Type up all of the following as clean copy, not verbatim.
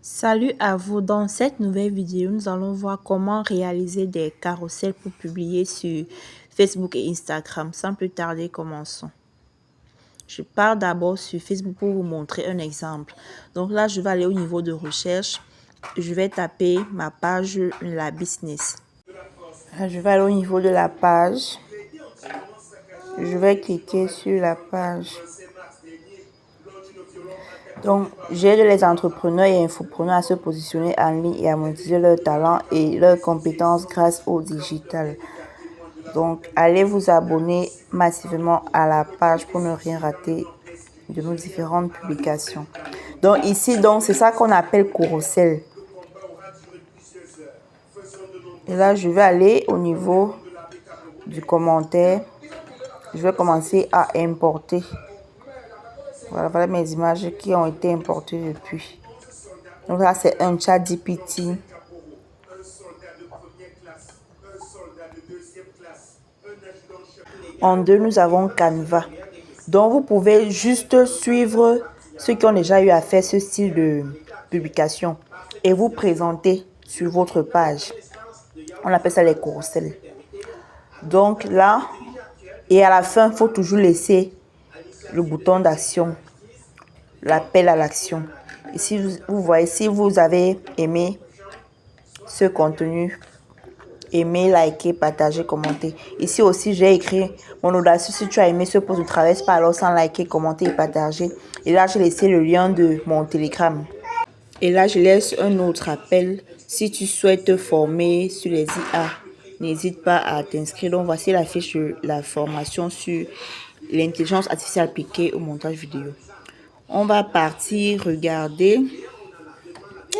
Salut à vous, dans cette nouvelle vidéo, nous allons voir comment réaliser des carousels pour publier sur Facebook et Instagram. Sans plus tarder, commençons. Je pars d'abord sur Facebook pour vous montrer un exemple. Donc là, je vais aller au niveau de recherche. Je vais taper ma page La Business. Là, je vais aller au niveau de la page. Je vais cliquer sur la page. Donc, j'aide les entrepreneurs et infopreneurs à se positionner en ligne et à monétiser leurs talents et leurs compétences grâce au digital. Donc, allez vous abonner massivement à la page pour ne rien rater de nos différentes publications. Donc, ici, c'est ça qu'on appelle carousel. Et là, je vais aller au niveau du commentaire. Je vais commencer à importer. Voilà mes images qui ont été importées depuis. Donc là, c'est un chat GPT. En deux, nous avons Canva. Donc, vous pouvez juste suivre ceux qui ont déjà eu à faire ce style de publication et vous présenter sur votre page. On appelle ça les carousels. Donc là, et à la fin, il faut toujours laisser le bouton d'action, l'appel à l'action. Ici, vous voyez, si vous avez aimé ce contenu, aimer, liker, partager, commenter. Ici aussi, j'ai écrit mon audacieux. Si tu as aimé ce post, ne traverse pas alors sans liker, commenter et partager. Et là, j'ai laissé le lien de mon Telegram. Et là, je laisse un autre appel. Si tu souhaites te former sur les IA, n'hésite pas à t'inscrire. Donc, voici la fiche de la formation sur l'intelligence artificielle appliquée au montage vidéo. On va partir regarder.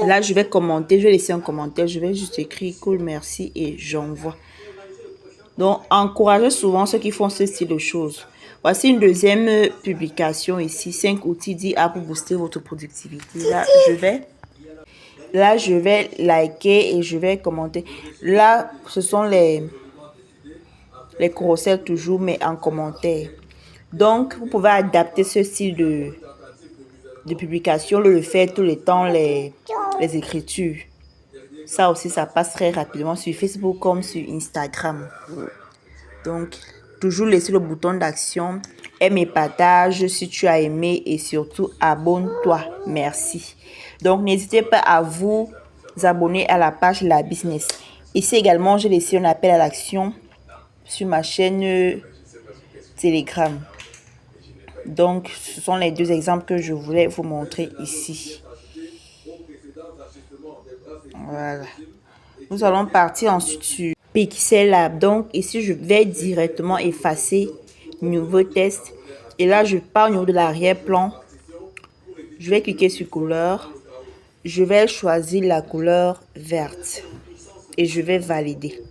Là, je vais commenter, je vais laisser un commentaire, je vais juste écrire cool, merci et j'envoie. Donc, encouragez souvent ceux qui font ce style de choses. Voici une deuxième publication ici, 5 outils d'IA pour booster votre productivité. Là, je vais liker et je vais commenter. Là, ce sont les carousels toujours, mais en commentaire. Donc, vous pouvez adapter ce style de publication, le faire tout le temps, les écritures. Ça aussi, ça passe très rapidement sur Facebook comme sur Instagram. Donc, toujours laisser le bouton d'action. Aime et partage si tu as aimé et surtout abonne-toi. Merci. Donc, n'hésitez pas à vous abonner à la page La Business. Ici également, j'ai laissé un appel à l'action sur ma chaîne Telegram. Donc, ce sont les deux exemples que je voulais vous montrer ici. Voilà. Nous allons partir ensuite sur Pixel Lab. Donc, ici, je vais directement effacer nouveau test. Et là, je pars au niveau de l'arrière-plan. Je vais cliquer sur couleur. Je vais choisir la couleur verte. Et je vais valider.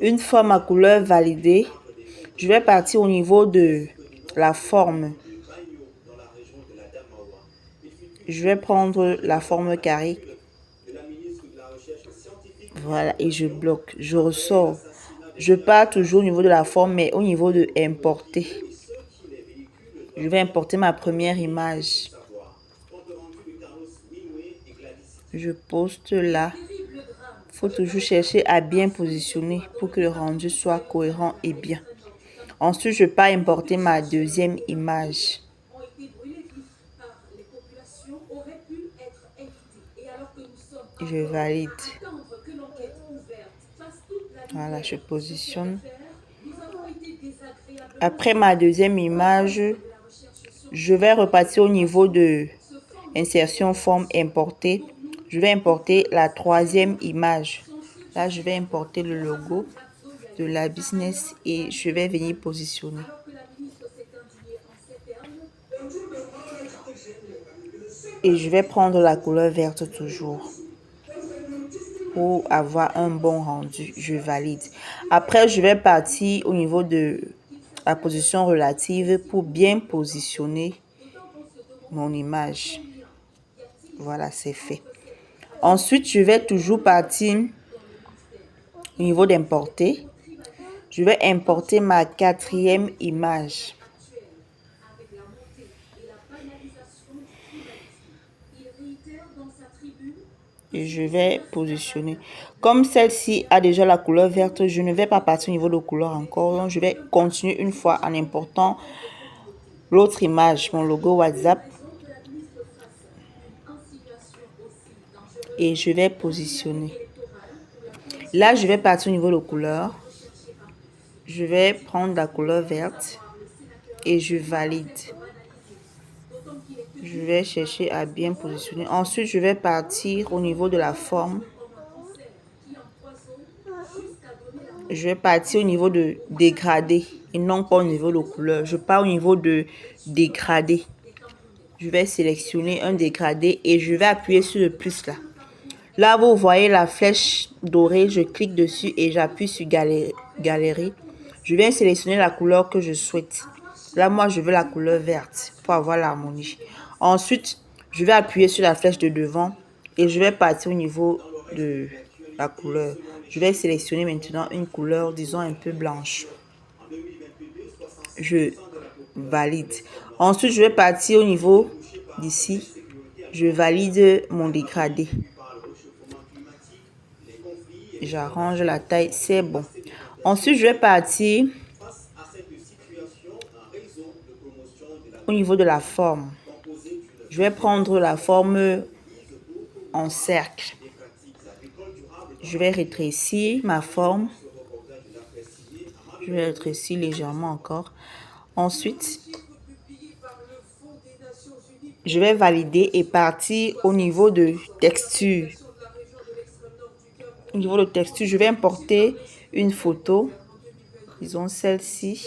Une fois ma couleur validée, je vais partir au niveau de la forme. Je vais prendre la forme carrée. Voilà, et je bloque. Je ressors. Je pars toujours au niveau de la forme, mais au niveau de importer. Je vais importer ma première image. Je poste là. Il faut toujours chercher à bien positionner pour que le rendu soit cohérent et bien. Ensuite, je pars importer ma deuxième image. Je valide. Voilà, je positionne. Après ma deuxième image, je vais repartir au niveau de insertion forme importer. Je vais importer la troisième image. Là, je vais importer le logo de La Business et je vais venir positionner. Et je vais prendre la couleur verte toujours. Pour avoir un bon rendu, je valide. Après, je vais partir au niveau de la position relative pour bien positionner mon image. Voilà, c'est fait. Ensuite, je vais toujours partir au niveau d'importer. Je vais importer ma quatrième image. Et je vais positionner. Comme celle-ci a déjà la couleur verte, je ne vais pas partir au niveau de couleur encore. Donc, je vais continuer une fois en important l'autre image, mon logo WhatsApp. Et je vais positionner. Là, je vais partir au niveau de couleur. Je vais prendre la couleur verte et je valide. Je vais chercher à bien positionner. Ensuite, je vais partir au niveau de la forme. Je vais partir au niveau de dégradé et non pas au niveau de couleur. Je pars au niveau de dégradé. Je vais sélectionner un dégradé et je vais appuyer sur le plus là. Là, vous voyez la flèche dorée. Je clique dessus et j'appuie sur galerie. Je viens sélectionner la couleur que je souhaite. Là, moi, je veux la couleur verte pour avoir l'harmonie. Ensuite, je vais appuyer sur la flèche de devant et je vais partir au niveau de la couleur. Je vais sélectionner maintenant une couleur, disons, un peu blanche. Je valide. Ensuite, je vais partir au niveau d'ici. Je valide mon dégradé. J'arrange la taille, c'est bon. Ensuite, je vais partir au niveau de la forme. Je vais prendre la forme en cercle. Je vais rétrécir ma forme. Je vais rétrécir légèrement encore. Ensuite, je vais valider et partir au niveau de texture. Au niveau de texture, je vais importer une photo. Disons celle-ci.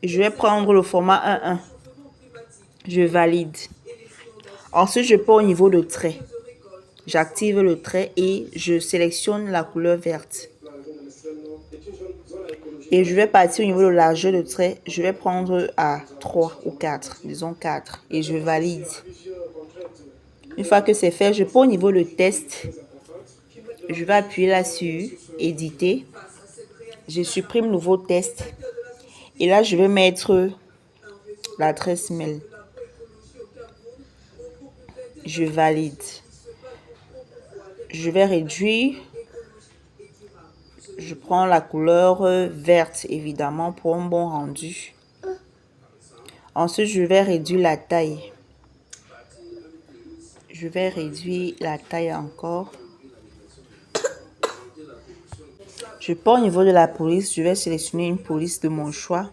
Je vais prendre le format 1:1. Je valide. Ensuite, je pars au niveau de trait. J'active le trait et je sélectionne la couleur verte. Et je vais partir au niveau de largeur de trait. Je vais prendre à 3 ou 4. Disons 4. Et je valide. Une fois que c'est fait, je pars au niveau de test. Je vais appuyer là sur éditer. Je supprime nouveau test. Et là, je vais mettre l'adresse mail. Je valide. Je vais réduire. Je prends la couleur verte, évidemment, pour un bon rendu. Ensuite, je vais réduire la taille. Je vais réduire la taille encore. Je pars au niveau de la police. Je vais sélectionner une police de mon choix.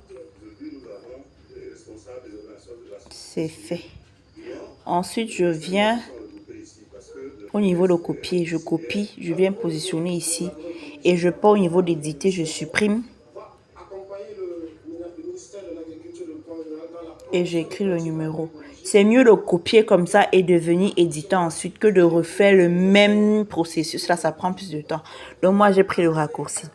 C'est fait. Ensuite, je viens au niveau de copier. Je copie. Je viens positionner ici. Et je pars au niveau d'éditer. Je supprime. Et j'écris le numéro. C'est mieux de copier comme ça et de venir éditer ensuite que de refaire le même processus. Là, ça prend plus de temps. Donc, moi, j'ai pris le raccourci.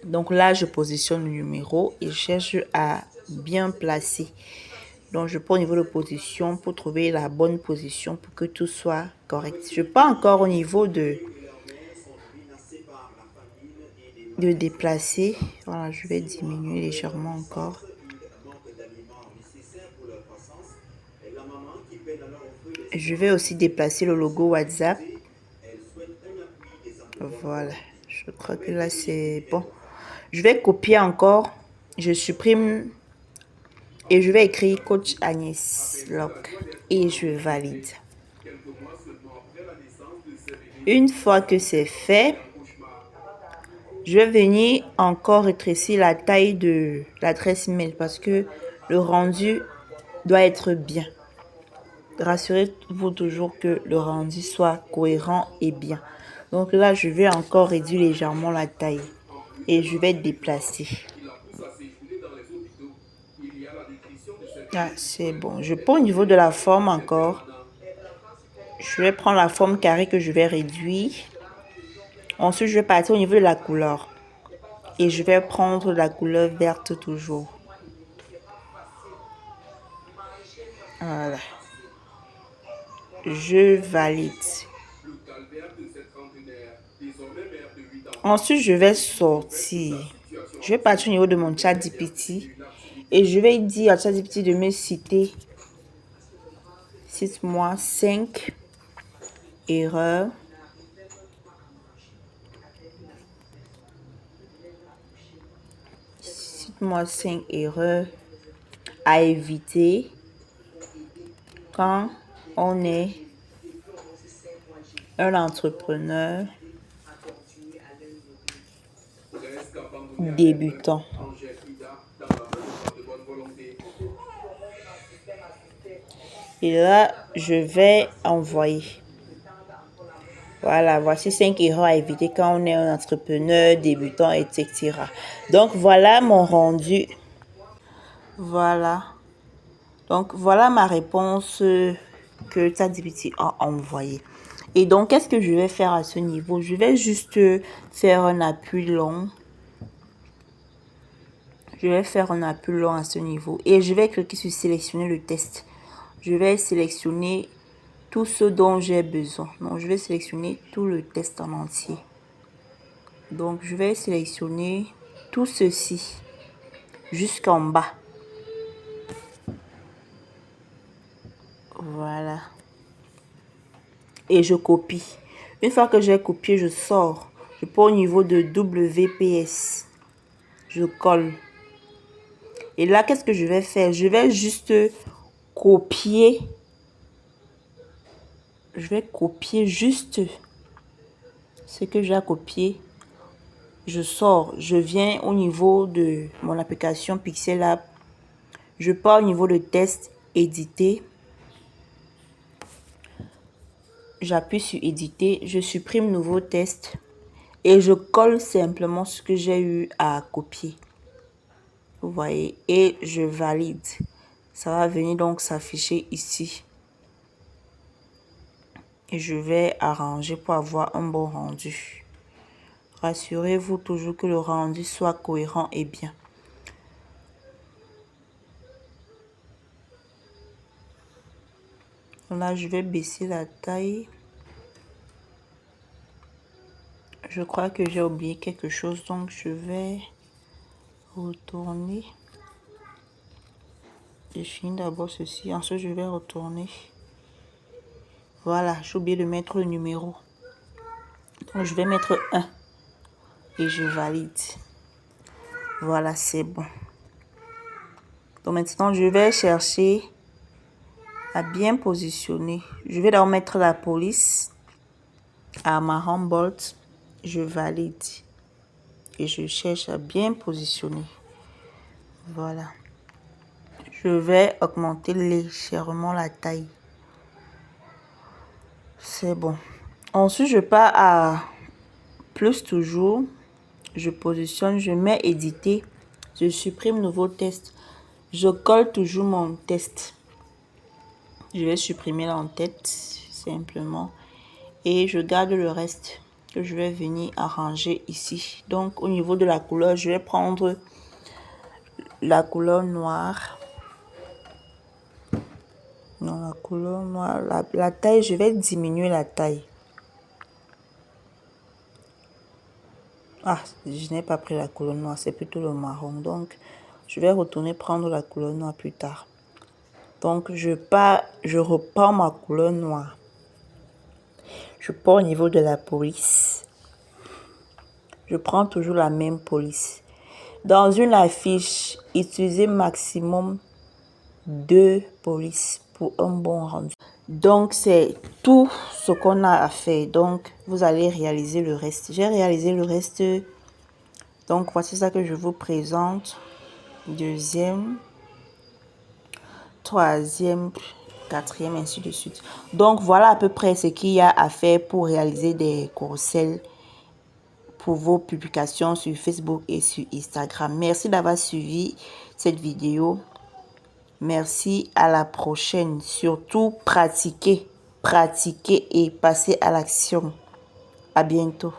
Donc là, je positionne le numéro et je cherche à bien placer. Donc, je prends au niveau de position pour trouver la bonne position pour que tout soit correct. Je pars encore au niveau de déplacer. Voilà, je vais diminuer légèrement encore. Je vais aussi déplacer le logo WhatsApp. Voilà, je crois que là c'est bon. Je vais copier encore. Je supprime et je vais écrire Coach Agnès Locke et je valide. Une fois que c'est fait, je vais venir encore rétrécir la taille de l'adresse mail parce que le rendu doit être bien. Rassurez-vous toujours que le rendu soit cohérent et bien. Donc là, je vais encore réduire légèrement la taille et je vais déplacer. Ah, c'est bon. Je prends au niveau de la forme encore. Je vais prendre la forme carrée que je vais réduire. Ensuite, je vais partir au niveau de la couleur. Et je vais prendre la couleur verte toujours. Voilà. Je valide. Ensuite, je vais sortir. Je vais partir au niveau de mon ChatGPT. Et je vais dire à ChatGPT de me citer Cite-moi 5 erreurs à éviter quand on est un entrepreneur débutant. Et là, je vais envoyer. Voilà, voici 5 erreurs à éviter quand on est un entrepreneur débutant, etc. Donc, voilà mon rendu. Voilà. Donc, voilà ma réponse que ChatGPT a envoyée. Et donc, qu'est-ce que je vais faire à ce niveau? Je vais juste faire un appui long. Je vais faire un appui long à ce niveau. Et je vais cliquer sur sélectionner le test. Je vais sélectionner tout ce dont j'ai besoin. Donc, je vais sélectionner tout le test en entier. Donc, je vais sélectionner tout ceci jusqu'en bas. Voilà. Et je copie. Une fois que j'ai copié, je sors. Je prends au niveau de WPS. Je colle. Et là, qu'est-ce que je vais faire? Je vais juste copier. Je vais copier juste ce que j'ai à copier. Je sors. Je viens au niveau de mon application Pixel App. Je pars au niveau de test, éditer. J'appuie sur éditer. Je supprime nouveau test. Et je colle simplement ce que j'ai eu à copier. Vous voyez, et je valide. Ça va venir donc s'afficher ici. Et je vais arranger pour avoir un bon rendu. Rassurez-vous toujours que le rendu soit cohérent et bien. Là, je vais baisser la taille. Je crois que j'ai oublié quelque chose, donc je vais retourner. Je finis d'abord ceci, ensuite je vais retourner. Voilà, j'ai oublié de mettre le numéro. Donc je vais mettre 1 et je valide. Voilà, c'est bon. Donc maintenant, je vais chercher à bien positionner. Je vais d'abord mettre la police à ma Humboldt. Je valide. Et je cherche à bien positionner. Voilà. Je vais augmenter légèrement la taille. C'est bon. Ensuite, je pars à plus toujours. Je positionne, je mets éditer. Je supprime nouveau test. Je colle toujours mon test. Je vais supprimer l'en-tête simplement. Et je garde le reste que je vais venir arranger ici. Donc, au niveau de la couleur, je vais prendre la couleur noire. Non, la couleur noire. La taille, je vais diminuer la taille. Ah, je n'ai pas pris la couleur noire, c'est plutôt le marron. Donc, je vais retourner prendre la couleur noire plus tard. Donc, je reprends ma couleur noire. Je pars au niveau de la police. Je prends toujours la même police. Dans une affiche, utilisez maximum 2 polices pour un bon rendu. Donc, c'est tout ce qu'on a à faire. Donc, vous allez réaliser le reste. J'ai réalisé le reste. Donc, voici ça que je vous présente. Deuxième, troisième, quatrième, ainsi de suite. Donc, voilà à peu près ce qu'il y a à faire pour réaliser des carrousels pour vos publications sur Facebook et sur Instagram. Merci d'avoir suivi cette vidéo. Merci, à la prochaine. Surtout, pratiquez et passez à l'action. À bientôt.